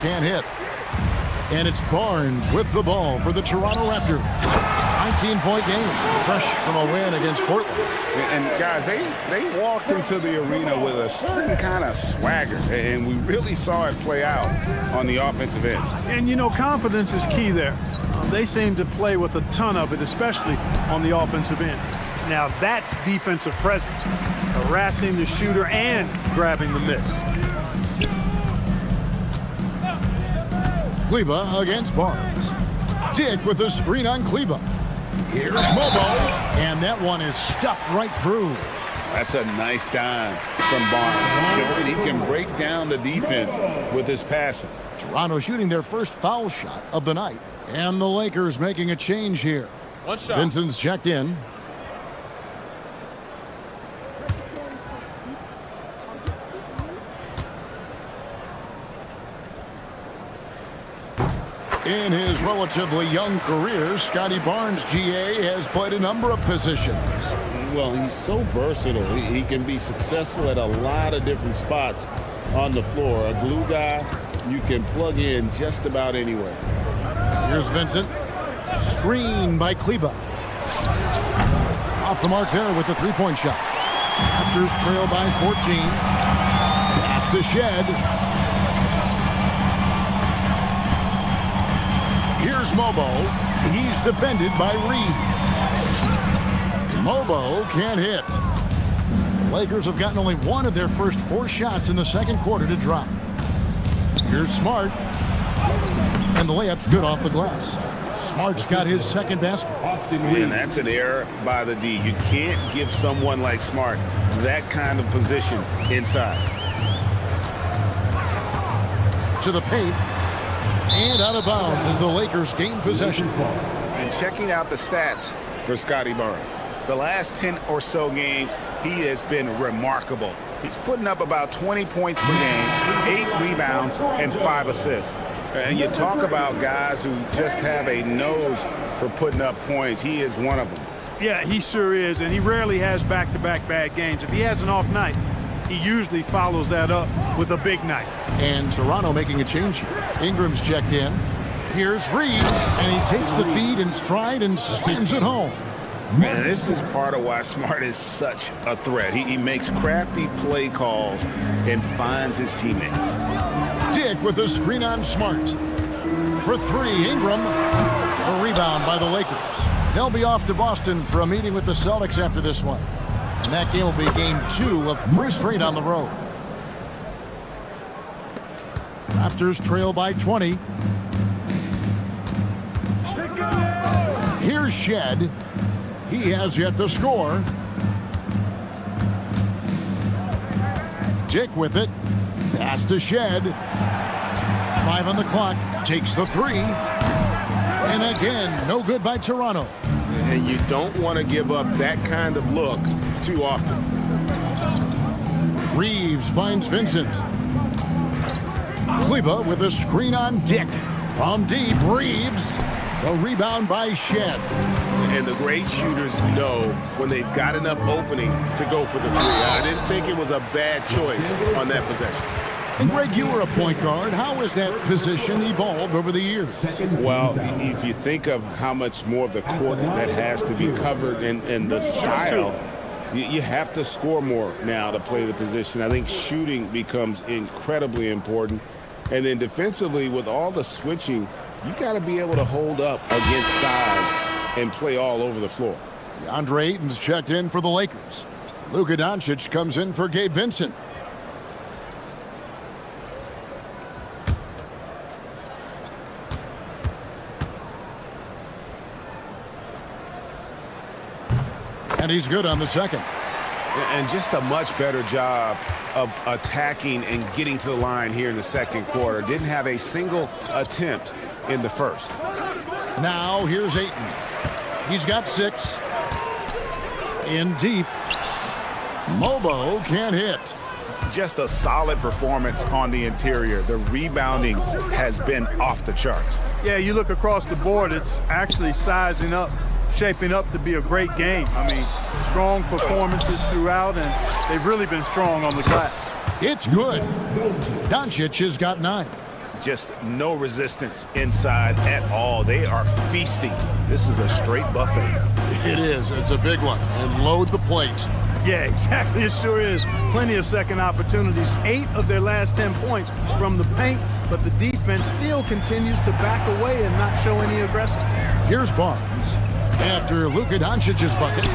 Can't hit. And it's Barnes with the ball for the Toronto Raptors. 19-point game, fresh from a win against Portland. And guys, they walked into the arena with a certain kind of swagger, and we really saw it play out on the offensive end. And, you know, confidence is key there. They seem to play with a ton of it, especially on the offensive end. Now, that's defensive presence, harassing the shooter and grabbing the miss. Kleba against Barnes. Dick with the screen on Kleba. Here's Mobo, and that one is stuffed right through. That's a nice dime from Barnes. Showing he can break down the defense with his passing. Toronto shooting their first foul shot of the night. And the Lakers making a change here. One shot. Vincent's checked in. In his relatively young career, Scotty Barnes, GA, has played a number of positions. Well, he's so versatile. He can be successful at a lot of different spots on the floor. A glue guy you can plug in just about anywhere. Here's Vincent. Screen by Kleba. Off the mark there with the three-point shot. Raptors trail by 14. Pass to Shed. Here's Mobo. He's defended by Reed. Mobo can't hit. The Lakers have gotten only one of their first 4 shots in the second quarter to drop. Here's Smart. And the layup's good off the glass. Smart's got his second basket. And that's an error by the D. You can't give someone like Smart that kind of position inside. To the paint. And out of bounds as the Lakers gain possession. And checking out the stats for Scotty Barnes. The last 10 or so games, he has been remarkable. He's putting up about 20 points per game, 8 rebounds, and 5 assists. And you talk about guys who just have a nose for putting up points. He is one of them. Yeah, he sure is, and he rarely has back-to-back bad games. If he has an off night, he usually follows that up with a big night. And Toronto making a change here. Ingram's checked in. Here's Reeves, and he takes the feed in stride and slams it home. Man, this is part of why Smart is such a threat. He makes crafty play calls and finds his teammates. Dick with the screen on Smart. For 3, Ingram. A rebound by the Lakers. They'll be off to Boston for a meeting with the Celtics after this one. And that game will be game 2 of 3 straight on the road. Raptors trail by 20. Here's Shed. He has yet to score. Dick with it. Pass to Shed. 5 on the clock. Takes the 3. And again, no good by Toronto. And you don't want to give up that kind of look too often. Reeves finds Vincent. Kleba with a screen on Dick. From deep, Reeves. The rebound by Shed. And the great shooters know when they've got enough opening to go for the 3. I didn't think it was a bad choice on that possession. And Greg, you were a point guard. How has that position evolved over the years? Well, if you think of how much more of the court that has to be covered and the style, you have to score more now to play the position. I think shooting becomes incredibly important. And then defensively, with all the switching, you got to be able to hold up against size and play all over the floor. DeAndre Ayton's checked in for the Lakers. Luka Doncic comes in for Gabe Vincent. And he's good on the second. And just a much better job of attacking and getting to the line here in the second quarter. Didn't have a single attempt in the first. Now here's Ayton. He's got 6. In deep. Mobo can't hit. Just a solid performance on the interior. The rebounding has been off the charts. Yeah, you look across the board, it's actually sizing up, shaping up to be a great game. I mean, strong performances throughout, and they've really been strong on the glass. It's good. Doncic has got 9. just no resistance inside at all. They are feasting. This is a straight buffet. It is. It's a big one. And load the plate. Yeah, exactly. It sure is. Plenty of second opportunities. 8 of their last 10 points from the paint, but the defense still continues to back away and not show any aggression. Here's Barnes. After Luka Doncic's bucket.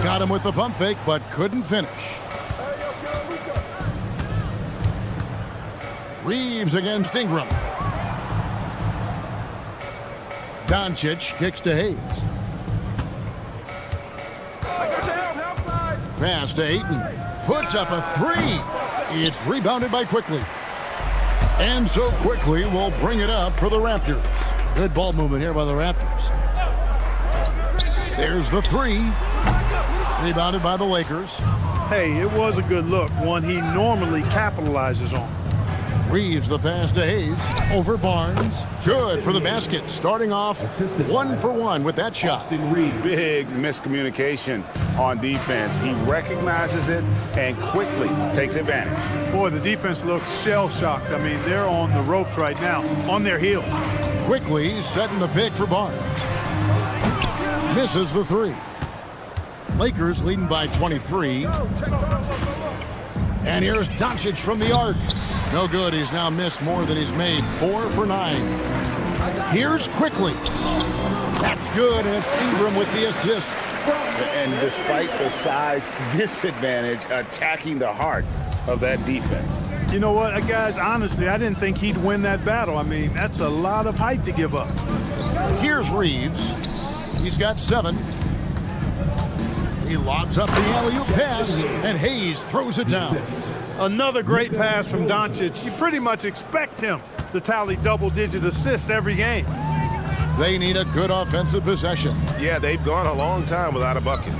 Got him with the pump fake, but couldn't finish. Reeves against Ingram. Doncic kicks to Hayes. Pass to Ayton. Puts up a 3. It's rebounded by Quickly. And so Quickly will bring it up for the Raptors. Good ball movement here by the Raptors. There's the 3. Rebounded by the Lakers. Hey, it was a good look, one he normally capitalizes on. Reeves the pass to Hayes. Over Barnes. Good for the basket. Starting off 1 for 1 with that shot. Big miscommunication on defense. He recognizes it and quickly takes advantage. Boy, the defense looks shell-shocked. I mean, they're on the ropes right now, on their heels. Quickly setting the pick for Barnes. Misses the 3. Lakers leading by 23. And here's Doncic from the arc. No good. He's now missed more than he's made. 4 for 9. Here's Quickly. That's good, and it's Ingram with the assist. And despite the size disadvantage, attacking the heart of that defense. You know what, guys, honestly, I didn't think he'd win that battle. I mean, that's a lot of height to give up. Here's Reeves. He's got 7. He lobs up the alley-oop pass, and Hayes throws it down. Another great pass from Doncic. You pretty much expect him to tally double-digit assists every game. They need a good offensive possession. Yeah, they've gone a long time without a bucket.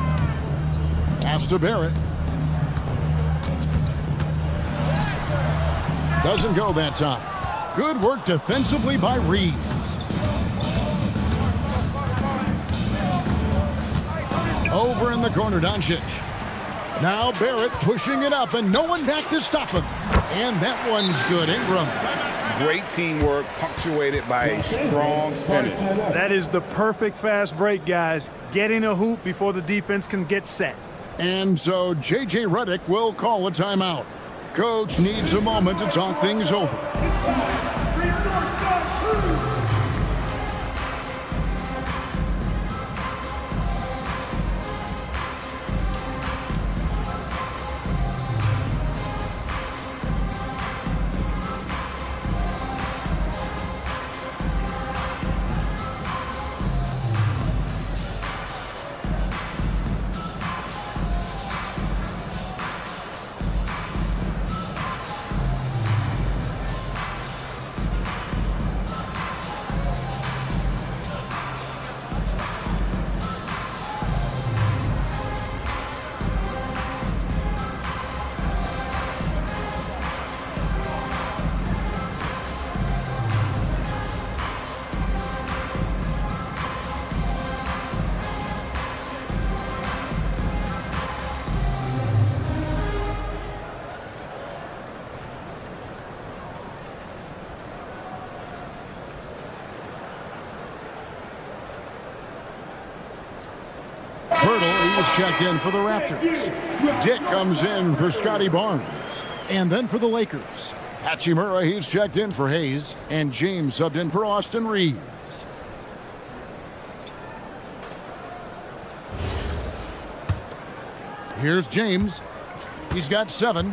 Pass to Barrett. Doesn't go that time. Good work defensively by Reeves. Over in the corner, Doncic. Now Barrett pushing it up, and no one back to stop him. And that one's good. Ingram. Great teamwork, punctuated by a strong finish. That is the perfect fast break, guys. Getting a hoop before the defense can get set. And so J.J. Redick will call a timeout. Coach needs a moment to talk things over. Hurdle is checked in for the Raptors. Dick comes in for Scotty Barnes. And then for the Lakers, Hachimura, he's checked in for Hayes. And James subbed in for Austin Reeves. Here's James. He's got 7.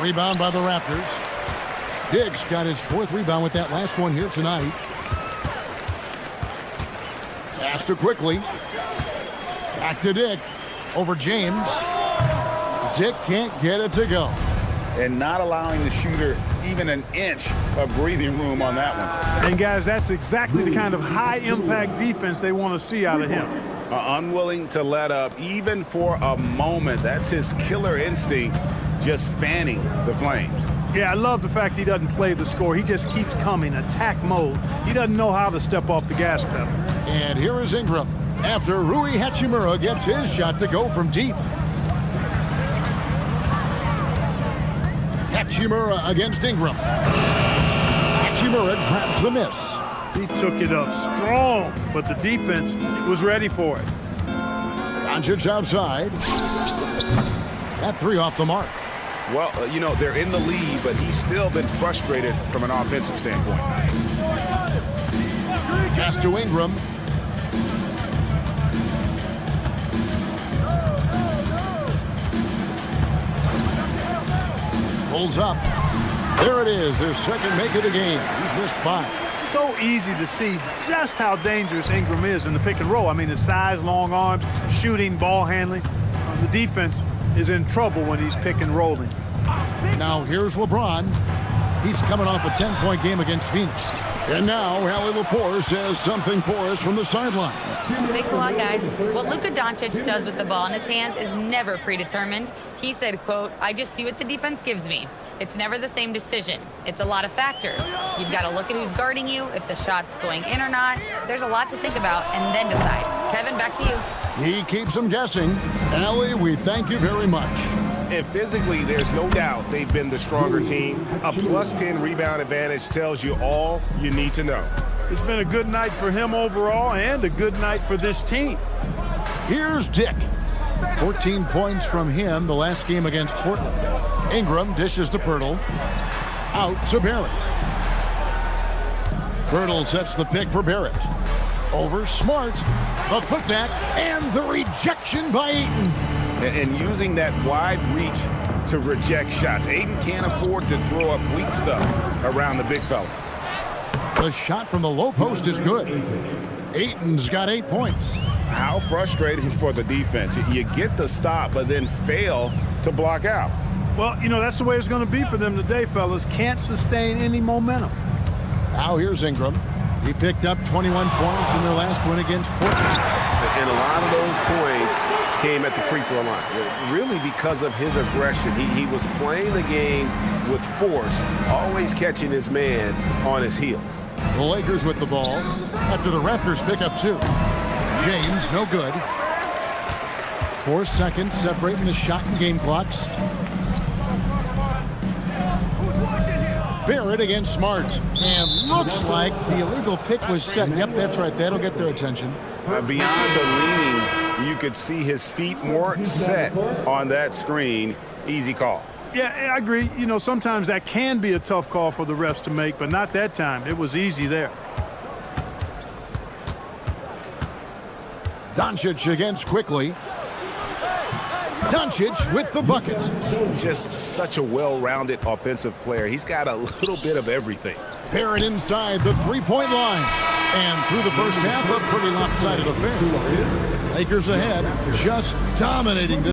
Rebound by the Raptors. Diggs got his 4th rebound with that last one here tonight. Pass to Quickly. Back to Dick. Over James. Dick can't get it to go. And not allowing the shooter even an inch of breathing room on that one. And, guys, that's exactly the kind of high-impact defense they want to see out of him. Unwilling to let up even for a moment. That's his killer instinct, just fanning the flames. Yeah, I love the fact he doesn't play the score. He just keeps coming, attack mode. He doesn't know how to step off the gas pedal. And here is Ingram. after Rui Hachimura gets his shot to go from deep. Hachimura against Ingram. Hachimura grabs the miss. He took it up strong, but the defense was ready for it. Doncic outside. That three off the mark. Well, you know, they're in the lead, but he's still been frustrated from an offensive standpoint. Pass to Ingram. Pulls up. There it is, their second make of the game. He's missed 5. So easy to see just how dangerous Ingram is in the pick and roll. I mean, his size, long arms, shooting, ball handling. The defense is in trouble when he's pick and rolling. Now here's LeBron. He's coming off a 10-point game against Phoenix. And now Allie LaForce says something for us from the sideline. Thanks a lot, guys. What Luka Doncic does with the ball in his hands is never predetermined. He said, quote, "I just see what the defense gives me. It's never the same decision. It's a lot of factors. You've got to look at who's guarding you, if the shot's going in or not. There's a lot to think about and then decide." Kevin, back to you. He keeps them guessing. Allie, we thank you very much. And physically, there's no doubt they've been the stronger team. A +10 rebound advantage tells you all you need to know. It's been a good night for him overall and a good night for this team. Here's Dick. 14 points from him the last game against Portland. Ingram dishes to Pirtle. Out to Barrett. Pirtle sets the pick for Barrett. Over Smart. A putback and the rejection by Ayton. And using that wide reach to reject shots. Ayton can't afford to throw up weak stuff around the big fella. The shot from the low post is good. Ayton's got 8 points. How frustrating for the defense. You get the stop, but then fail to block out. Well, you know, that's the way it's going to be for them today, fellas. Can't sustain any momentum. Now here's Ingram. He picked up 21 points in their last win against Portland. And a lot of those points came at the free throw line. Really because of his aggression. He was playing the game with force, always catching his man on his heels. The Lakers with the ball after the Raptors pick up 2. James, no good. 4 seconds separating the shot and game clocks. Barrett against Smart. And looks like the illegal pick was set. Yep, that's right. That'll get their attention. Beyond the leaning, you could see his feet more set on that screen. Easy call. Yeah, I agree. You know, sometimes that can be a tough call for the refs to make, but not that time. It was easy there. Doncic against Quickly. Doncic with the bucket. Just such a well-rounded offensive player. He's got a little bit of everything. Barrett inside the three-point line. And through the first half, a pretty lopsided affair. Lakers ahead, just dominating this.